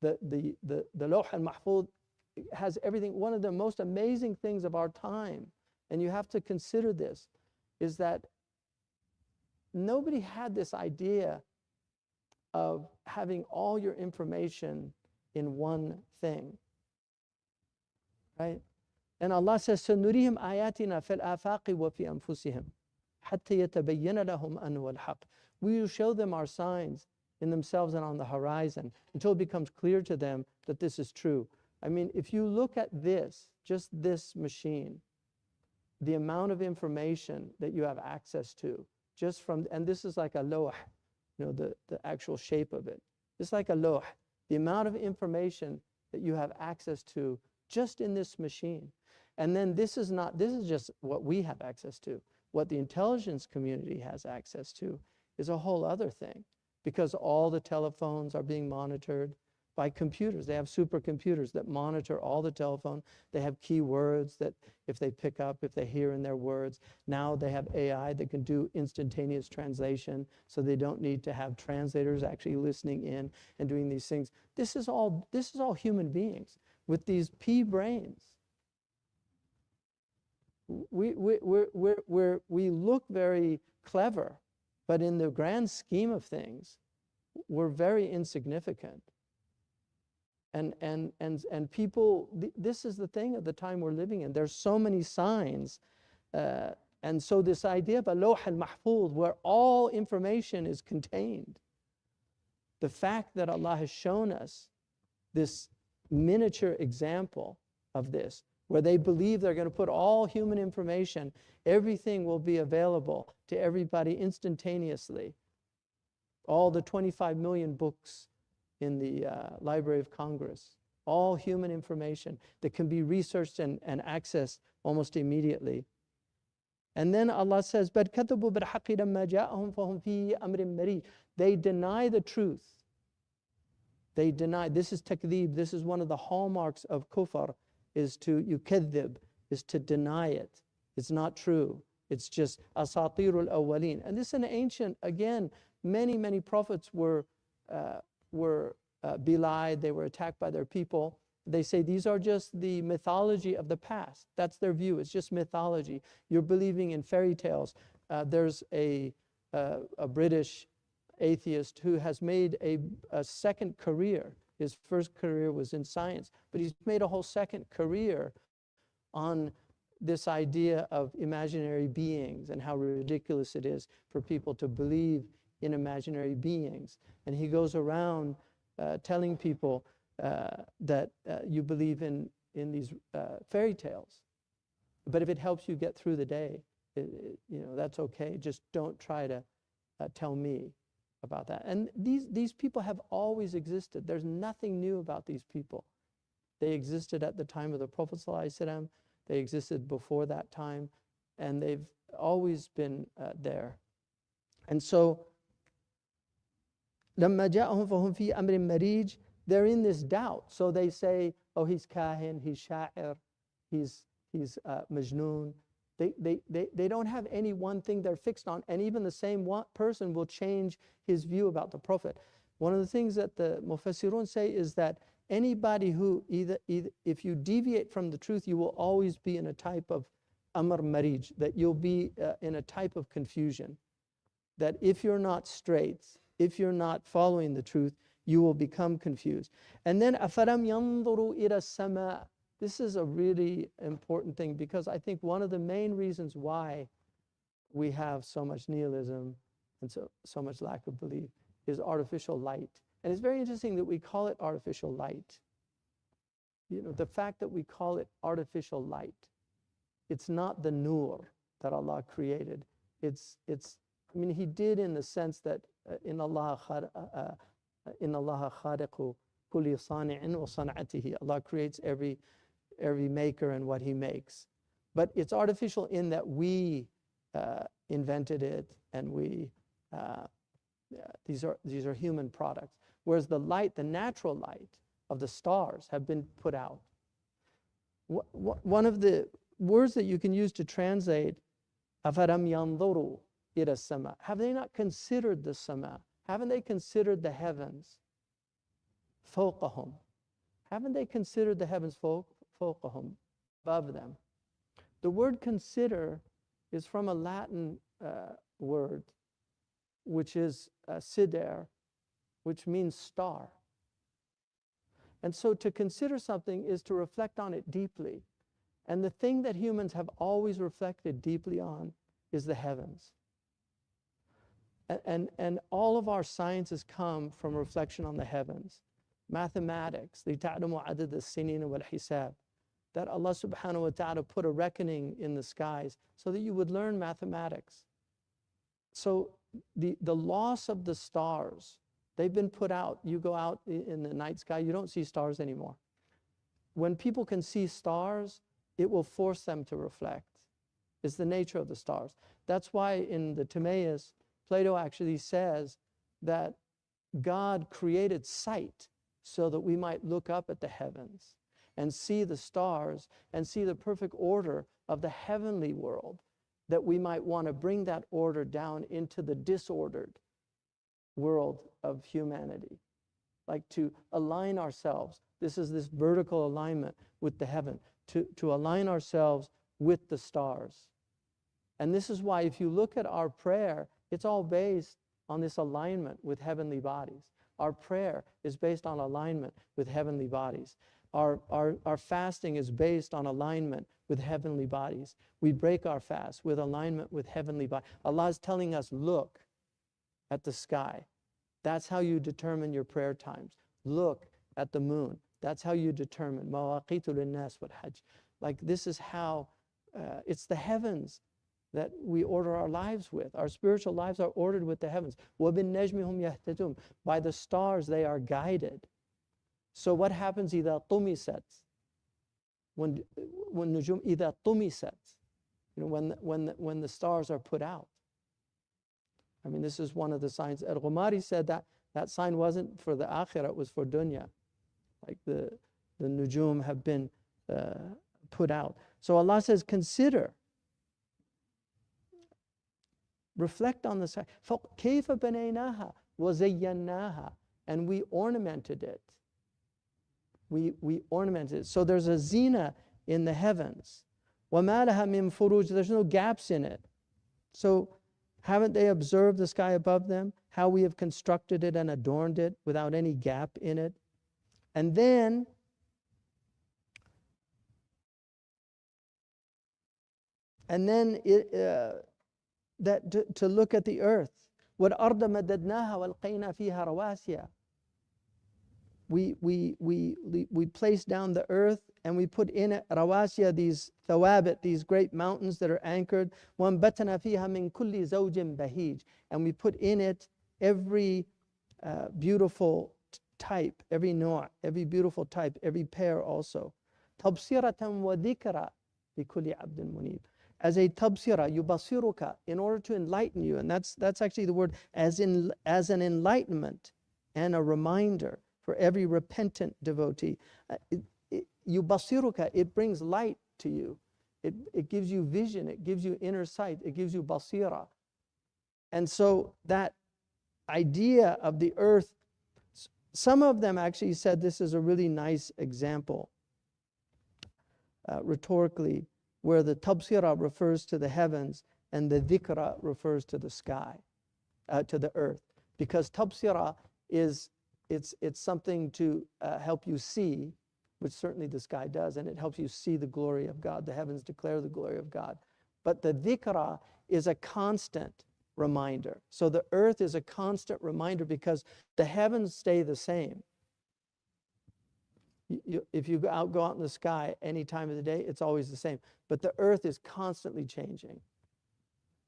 the Lawh al-Mahfuz has everything. One of the most amazing things of our time, and you have to consider this, is that nobody had this idea of having all your information in one thing, right? And Allah says, سَنُرِيهِمْ آيَاتِنَا فِي الْآفَاقِ وَفِي أَنفُسِهِمْ حَتَّى يَتَبَيَّنَ لَهُمْ أَنَّهُ الْحَقُّ. We will show them our signs in themselves and on the horizon until it becomes clear to them that this is true. I mean, if you look at this, just this machine, the amount of information that you have access to, just from, and this is like a lawh, you know, the actual shape of it. It's like a lawh. The amount of information that you have access to just in this machine. And then this is just what we have access to. What the intelligence community has access to is a whole other thing, because all the telephones are being monitored by computers. They have supercomputers that monitor all the telephone. They have keywords that if they pick up, if they hear in their words. Now they have AI that can do instantaneous translation, so they don't need to have translators actually listening in and doing these things. This is all human beings with these pea brains. We look very clever, but in the grand scheme of things, we're very insignificant. And people, this is the thing of the time we're living in. There's so many signs. And so this idea of a Lawh al-Mahfuz, where all information is contained, the fact that Allah has shown us this miniature example of this, where they believe they're going to put all human information, everything will be available to everybody instantaneously. All the 25 million books in the Library of Congress, all human information that can be researched and accessed almost immediately. And then Allah says, "But كَذَبُوا بِالْحَقِّ لَمَّا جَاءَهُمْ فَهُمْ فِي أَمْرٍ مَرِيجٍ." They deny the truth. They deny. This is takdhib. This is one of the hallmarks of kufr, is to yukadhib, is to deny it. It's not true. It's just asatirul awwaleen. And this is an ancient, again, many prophets were belied. They were attacked by their people. They say these are just the mythology of the past. That's their view. It's just mythology. You're believing in fairy tales. There's a British atheist who has made a second career. His first career was in science, but he's made a whole second career on this idea of imaginary beings and how ridiculous it is for people to believe in imaginary beings. And he goes around telling people that you believe in these fairy tales, but if it helps you get through the day, that's okay. Just don't try to tell me about that. And these people have always existed. There's nothing new about these people. They existed at the time of the Prophet ﷺ. They existed before that time, and they've always been there. And so, لَمَّا جَاءَهُمْ فَهُمْ فِي أَمْرٍ مَرِيجٍ, they're in this doubt. So they say, oh, he's kahin, he's sha'ir, he's majnoon. They don't have any one thing they're fixed on, and even the same one person will change his view about the Prophet. One of the things that the Mufassirun say is that anybody who either if you deviate from the truth, you will always be in a type of amr marij, that you'll be in a type of confusion. That if you're not straight, if you're not following the truth, you will become confused. And then أَفَلَمْ يَنْظُرُوا إِلَى السَّمَاءِ. This is a really important thing, because I think one of the main reasons why we have so much nihilism and so much lack of belief is artificial light. And it's very interesting that we call it artificial light. The fact that we call it artificial light, it's not the nur that Allah created. He did, in the sense that in Allah khaliqu kulli sani'in wa san'atihi. Allah creates every maker and what he makes. But it's artificial in that we invented it, and these are human products. Whereas the light, the natural light of the stars, have been put out. One of the words that you can use to translate أَفَلَمْ يَنْظُرُوا إِلَى السَّمَاءِ, have they not considered the sama? Haven't they considered the heavens? فوقهم. Haven't they considered the heavens فوقهم, above them? The word consider is from a Latin word, which is sider, which means star. And so to consider something is to reflect on it deeply. And the thing that humans have always reflected deeply on is the heavens. And all of our sciences come from reflection on the heavens. Mathematics, لِتَعْلَمُوا عَدَدَ السِّنِينَ وَالْحِسَابِ, that Allah subhanahu wa ta'ala put a reckoning in the skies so that you would learn mathematics. So the loss of the stars, they've been put out. You go out in the night sky, you don't see stars anymore. When people can see stars, it will force them to reflect. It's the nature of the stars. That's why in the Timaeus, Plato actually says that God created sight so that we might look up at the heavens and see the stars and see the perfect order of the heavenly world, that we might want to bring that order down into the disordered world of humanity. Like to align ourselves. This is this vertical alignment with the heaven, to align ourselves with the stars. And this is why if you look at our prayer, it's all based on this alignment with heavenly bodies. Our prayer is based on alignment with heavenly bodies. Our fasting is based on alignment with heavenly bodies. We break our fast with alignment with heavenly bodies. Allah is telling us, look at the sky. That's how you determine your prayer times. Look at the moon. That's how you determine. مَوَاقِيتُ لِلنَّاسِ وَالْحَجِّ. Like this is how, it's the heavens that we order our lives with. Our spiritual lives are ordered with the heavens. وَبِالنَّجْمِ هُمْ يَهْتَدُونَ. By the stars they are guided. So what happens إِذَا طُمِسَتْ? When نُجُوم إِذَا طُمِسَتْ, you know, when the stars are put out. I mean, this is one of the signs. Al-Ghumari said that that sign wasn't for the akhirah, it was for dunya. Like the nujum have been put out. So Allah says, consider. Reflect on the sky. كَيْفَ بَنَيْنَاهَا وَزَيَّنَّاهَا. And we ornamented it. We ornamented it. So there's a zina in the heavens. وَمَا لَهَا مِن فُرُوجٍ. There's no gaps in it. So haven't they observed the sky above them? How we have constructed it and adorned it without any gap in it? And then to look at the earth. وَالْأَرْضَ مَدَدْنَاهَا وَأَلْقَيْنَا فِيهَا رَوَاسِيَ. We place down the earth and we put in it rawasiya, these thawabit, these great mountains that are anchored. وَأَنبَتْنَا فِيهَا مِن كُلِّ زَوْجٍ بَهِيجٍ. And we put in it every beautiful type, every no'a, every beautiful type, every pair also. تَبْصِرَةً وَذِكْرًا لِكُلِّ عَبْدٍ مُنِيبٍ. As a tabsira, yubasiruka, in order to enlighten you. And that's actually the word, as an enlightenment and a reminder for every repentant devotee. Yubasiruka, it brings light to you. It gives you vision, it gives you inner sight, it gives you basira. And so that idea of the earth, some of them actually said this is a really nice example, rhetorically, where the tabsira refers to the heavens and the dhikra refers to the sky, to the earth. Because tabsira it's something to help you see, which certainly the sky does, and it helps you see the glory of God. The heavens declare the glory of God. But the dhikra is a constant reminder. So the earth is a constant reminder because the heavens stay the same. If you go out in the sky any time of the day, it's always the same. But the earth is constantly changing.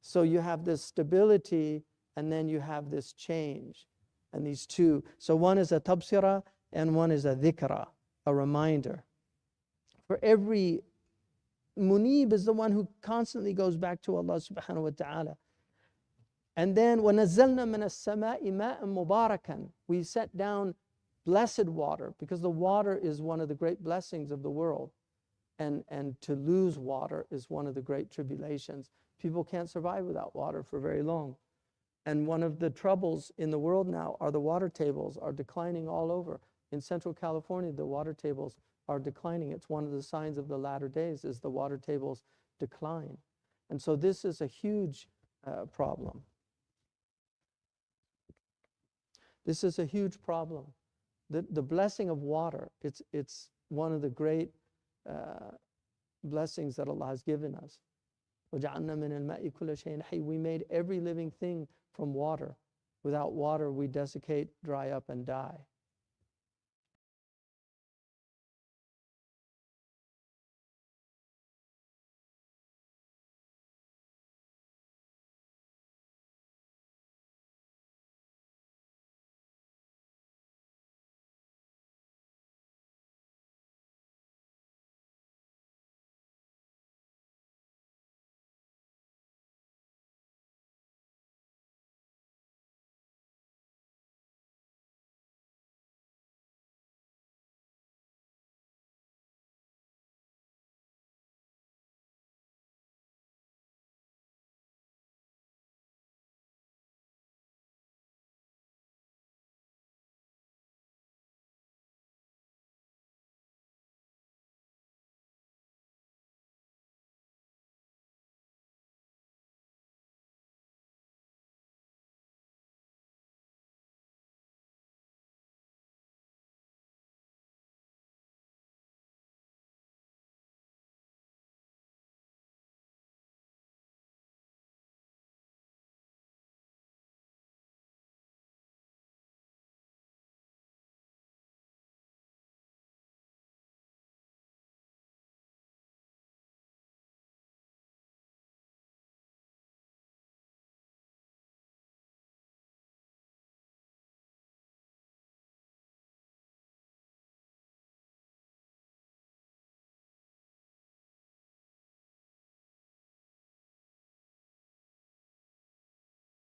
So you have this stability and then you have this change. And these two. So one is a tabsira and one is a dhikra, a reminder. For every munib is the one who constantly goes back to Allah subhanahu wa ta'ala. And then وَنَزَّلْنَا مِنَ السَّمَاءِ مَاءً مُبَارَكًا. We set down blessed water, because the water is one of the great blessings of the world. And to lose water is one of the great tribulations. People can't survive without water for very long. And one of the troubles in the world now are the water tables are declining all over. In Central California, the water tables are declining. It's one of the signs of the latter days is the water tables decline. And so this is a huge problem. This is a huge problem. The blessing of water, it's one of the great blessings that Allah has given us. وَجَعَلْنَا مِنَ الْمَاءِ كُلَّ شَيْءٍ حَيٍّ. We made every living thing from water. Without water, we desiccate, dry up, and die.